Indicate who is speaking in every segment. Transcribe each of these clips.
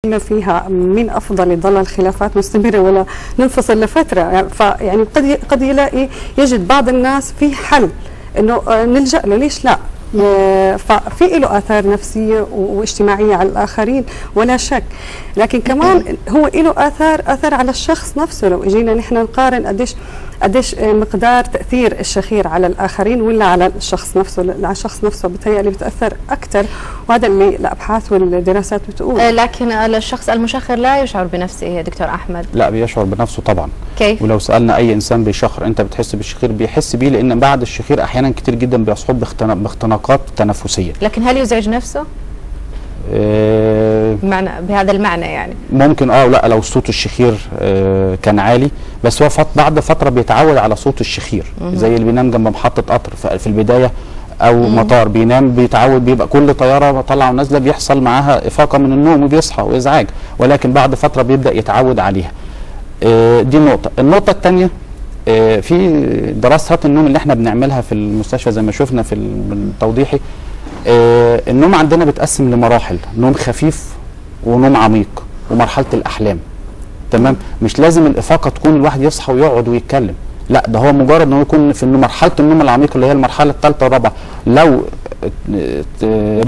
Speaker 1: فيها مين افضل يضل الخلافات مستمره ولا ننفصل لفتره، يعني فيعني قد يجد بعض الناس في حل انه نلجا له، ليش لا؟ ففي له آثار نفسية واجتماعية على الآخرين ولا شك، لكن كمان هو له آثار على الشخص نفسه. لو اجينا نحن نقارن قديش مقدار تأثير الشخير على الآخرين ولا على الشخص نفسه، على الشخص نفسه بتهيألي بتأثر أكثر، وهذا اللي الأبحاث والدراسات بتقول.
Speaker 2: لكن الشخص المشخر لا يشعر بنفسه يا دكتور أحمد.
Speaker 3: لا، بيشعر بنفسه طبعا.
Speaker 2: كيف؟
Speaker 3: ولو سألنا أي إنسان بيشخر أنت بتحس بالشخير، بيحس بيه، لأن بعد الشخير أحيانا كتير جدا بيصحب باختناقات تنفسية.
Speaker 2: لكن هل يزعج نفسه؟ معنى بهذا المعنى يعني
Speaker 3: ممكن لا، لو صوت الشخير كان عالي، بس هو بعد فترة بيتعود على صوت الشخير. زي اللي بينام جنب محطة قطر في البداية او مطار، بينام بيتعود، بيبقى كل طيارة طالعة ونازلة بيحصل معاها إفاقة من النوم وبيصحى وإزعاج، ولكن بعد فترة بيبدأ يتعود عليها. دي النقطة الثانية، في دراسات النوم اللي احنا بنعملها في المستشفى زي ما شفنا في التوضيحي، النوم عندنا بيتقسم لمراحل: نوم خفيف ونوم عميق ومرحلة الأحلام. تمام؟ مش لازم الإفاقة تكون الواحد يصحى ويقعد ويتكلم، لا، ده هو مجرد انه يكون في مرحلة النوم العميق اللي هي المرحلة الثالثة والرابعة. لو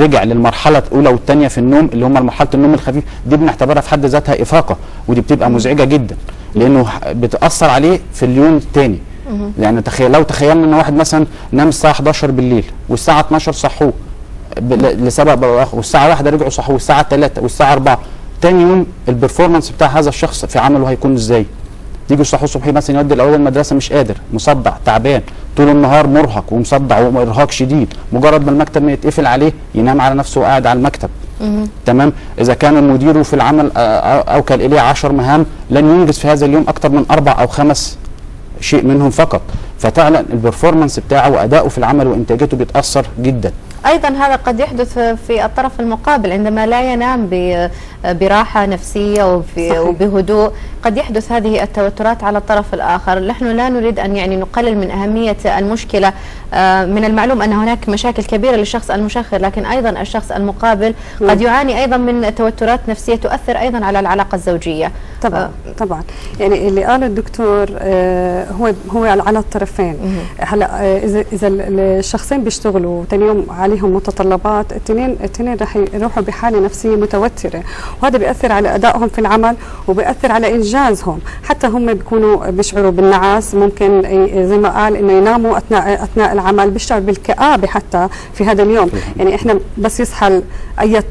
Speaker 3: رجع للمرحلة الأولى والثانية في النوم اللي هم مرحلة النوم الخفيف، دي بنعتبرها في حد ذاتها إفاقة، ودي بتبقى مزعجة جدا لأنه بتأثر عليه في اليوم الثاني. يعني لو تخيلنا ان واحد مثلا نام الساعة 11 بالليل والساعة 12 صحوه لسبب او اخر، والساعة 1 رجعوا صحوه، والساعة 3 والساعة 4، تاني يوم البرفورمانس بتاع هذا الشخص في عمله هيكون ازاي؟ تيجي الصحوه الصبح مثلا يودي الاولاد المدرسه مش قادر، مصدع، تعبان، طول النهار مرهق ومصدع وارهاق شديد، مجرد ما المكتب ما يتقفل عليه ينام على نفسه وقاعد على المكتب. تمام؟ اذا كان مديره في العمل اوكل اليه 10 مهام، لن ينجز في هذا اليوم اكثر من 4 أو 5 شيء منهم فقط، ففعلا البرفورمانس بتاعه وادائه في العمل وانتاجيته بيتاثر جدا.
Speaker 2: ايضا هذا قد يحدث في الطرف المقابل عندما لا ينام براحه نفسيه وبهدوء، قد يحدث هذه التوترات على الطرف الاخر. نحن لا نريد ان يعني نقلل من اهميه المشكله، من المعلوم ان هناك مشاكل كبيره للشخص المشخر، لكن ايضا الشخص المقابل قد يعاني ايضا من توترات نفسيه تؤثر ايضا على العلاقه الزوجيه.
Speaker 1: طبعا يعني اللي قاله الدكتور هو على الطرفين. هلا اذا الشخصين بيشتغلوا ثاني يوم عليهم متطلبات، الاثنين رح يروحوا بحاله نفسيه متوتره، وهذا بياثر على ادائهم في العمل وبياثر على انجازهم. حتى هم بيكونوا بيشعروا بالنعاس، ممكن زي ما قال انه يناموا اثناء العمل، بيشعر بالكآبه حتى في هذا اليوم. يعني احنا بس يصحى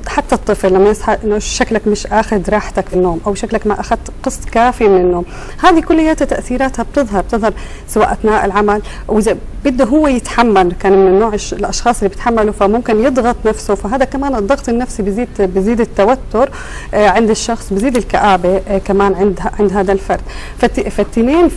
Speaker 1: حتى الطفل لما يصحى انه شكلك مش اخذ راحتك في النوم، او شكلك ما اخذت قسط كافي من النوم، هذه كلياتها تاثيراتها بتظهر سواء اثناء العمل، واذا بده هو يتحمل، كان من نوع الاشخاص اللي بيتحملوا، فممكن يضغط نفسه، فهذا كمان الضغط النفسي بيزيد التوتر عند الشخص، بيزيد الكآبه كمان عند هذا الفرد. فالتنين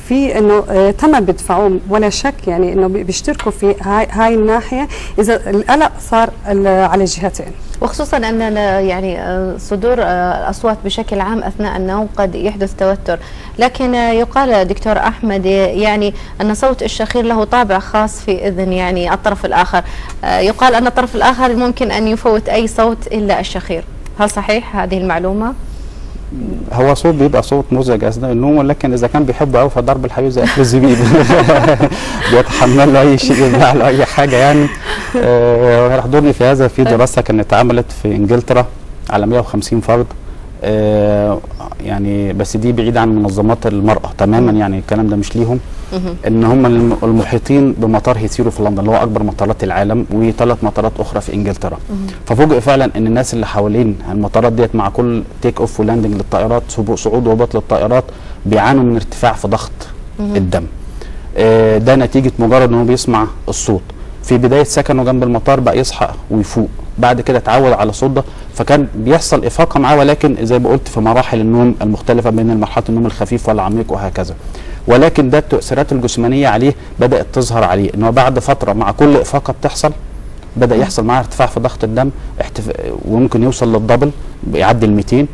Speaker 1: في انه تم بدفعهم ولا شك، يعني انه بيشتركوا في هاي الناحيه اذا القلق صار على الجهتين،
Speaker 2: وخصوصا ان يعني صدور الاصوات بشكل عام اثناء النوم قد يحدث توتر. لكن يقال دكتور احمد يعني ان صوت الشخير له طابع خاص في اذن يعني الطرف الاخر، يقال ان الطرف الاخر ممكن ان يفوت اي صوت الا الشخير، هل صحيح هذه المعلومه؟
Speaker 3: هو صوت بيبقى صوت مزعج اثناء النوم، ولكن اذا كان بيحبه قوي فضرب الحبيب زي اكل الزبيب بيتحمل له اي شيء، يبلع له اي حاجه يعني. يحضرني في هذا في دراسه كانت اتعملت في انجلترا على 150 فرد، يعني بس دي بعيده عن منظمات المراه تماما، يعني الكلام ده مش ليهم. ان هم المحيطين بمطار هيثيرو في لندن اللي هو اكبر مطارات العالم، و3 مطارات اخرى في انجلترا. ففوجئ فعلا ان الناس اللي حوالين المطارات ديت مع كل تيك اوف ولاندنج للطائرات، صعود وهبوط للطائرات، بيعانوا من ارتفاع في ضغط الدم. ده نتيجه مجرد ان هو بيسمع الصوت. في بدايه سكنه جنب المطار بقى يصحى ويفوق، بعد كده اتعود على الصوت ده، فكان بيحصل افاقه معاه، ولكن زي ما قلت في مراحل النوم المختلفه بين مرحله النوم الخفيف والعميق وهكذا. ولكن ده التأثيرات الجسمانيه عليه بدات تظهر عليه، انه بعد فتره مع كل افاقه بتحصل بدا يحصل معاه ارتفاع في ضغط الدم، وممكن يوصل للدبل، بيعدي ال 200،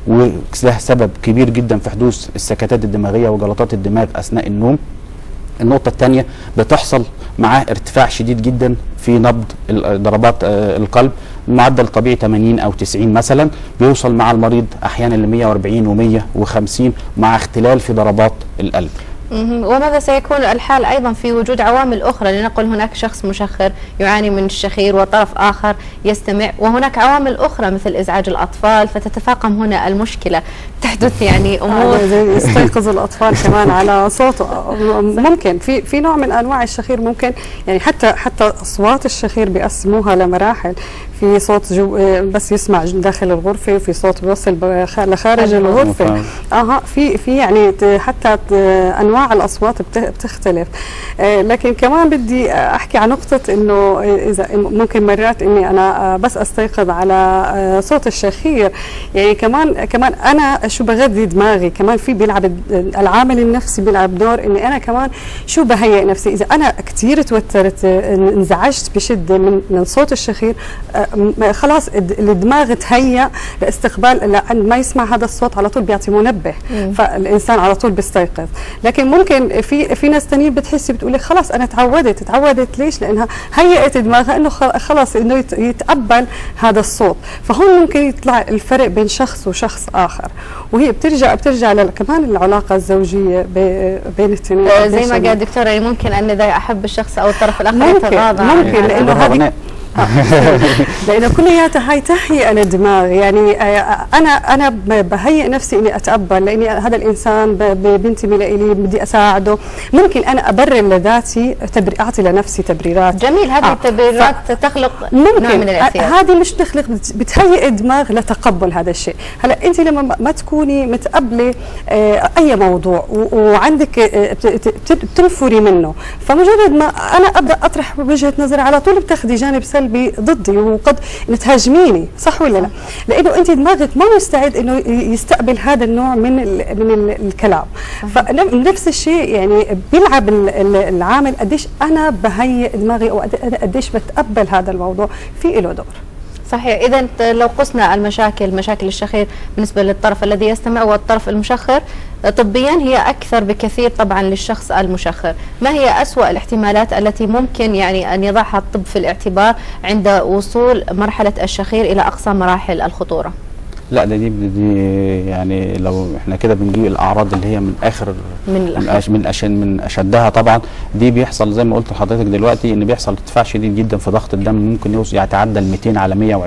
Speaker 3: وده سبب كبير جدا في حدوث السكتات الدماغيه وجلطات الدماغ اثناء النوم. النقطة الثانية بتحصل معاه ارتفاع شديد جدا في نبض ضربات القلب، معدل طبيعي 80 او 90 مثلا، بيوصل مع المريض احيانا ل 140 و150 مع اختلال في ضربات القلب.
Speaker 2: وماذا سيكون الحال أيضا في وجود عوامل أخرى؟ لنقل هناك شخص مشخر يعاني من الشخير وطرف آخر يستمع، وهناك عوامل أخرى مثل إزعاج الأطفال، فتتفاقم هنا المشكلة، تحدث يعني أمور
Speaker 1: يستيقظ الأطفال كمان على صوت. ممكن في نوع من أنواع الشخير، ممكن يعني حتى أصوات الشخير بيقسموها لمراحل. في صوت بس يسمع داخل الغرفة، وفي صوت بيوصل لخارج الغرفة. في يعني حتى أنواع الأصوات بتختلف. لكن كمان بدي أحكي عن نقطة إنه إذا ممكن مرات إني أنا بس أستيقظ على صوت الشخير، يعني كمان أنا شو بغذي دماغي، كمان في بيلعب العامل النفسي بيلعب دور، إني أنا كمان شو بهيئ نفسي. إذا أنا كتير توترت، انزعجت بشدة من صوت الشخير، خلاص الدماغ تهيأ لاستقبال، لأن ما يسمع هذا الصوت على طول بيعطي منبه، فالإنسان على طول بيستيقظ. لكن ممكن في ناس تانيين بتحسي بتقولي خلاص أنا تعودت. ليش؟ لأنها هيئت دماغها إنه خلاص إنه يتقبل هذا الصوت. فهون ممكن يطلع الفرق بين شخص وشخص آخر، وهي بترجع كمان العلاقة الزوجية بين الاثنين.
Speaker 2: زي ما قال دكتورة، يعني ممكن أن إذا أحب الشخص أو الطرف الآخر يتغاضى،
Speaker 1: ممكن لأنه هذه لأنه كلياتها هاي تهيئة للدماغ. يعني أنا بهيئ نفسي إني أتقبل، لأني هذا الإنسان بينتمي لإلي، بدي أساعده. ممكن أنا أبرر لذاتي، أعطي لنفسي تبريرات.
Speaker 2: جميل، هذه التبريرات تخلق نوع من الاعتياد.
Speaker 1: هذه مش تخلق، بتهيئ الدماغ لتقبل هذا الشيء. هلا أنت لما ما تكوني متقبلة أي موضوع وعندك بتنفري منه، فمجرد ما أنا أبدأ أطرح وجهة نظري على طول بتاخدي جانب سلبي ضدي، وقد تهاجميني، صح ولا لا؟ لانه انت دماغك ما مستعد انه يستقبل هذا النوع من الكلام. فنفس الشيء يعني بيلعب العامل قديش انا بهيئ دماغي، او قديش بتقبل هذا الموضوع، في له دور.
Speaker 2: صحيح. إذا لو قسنا مشاكل الشخير بالنسبة للطرف الذي يستمع والطرف المشخر، طبيا هي أكثر بكثير طبعا للشخص المشخر. ما هي أسوأ الاحتمالات التي ممكن يعني أن يضعها الطب في الاعتبار عند وصول مرحلة الشخير إلى أقصى مراحل الخطورة؟
Speaker 3: لا دي يعني لو احنا كده بنجيب الاعراض اللي هي من اخر من اشدها طبعا. دي بيحصل زي ما قلت لحضرتك دلوقتي، ان بيحصل ارتفاع شديد جدا في ضغط الدم، ممكن يتعدى ال 200 على 120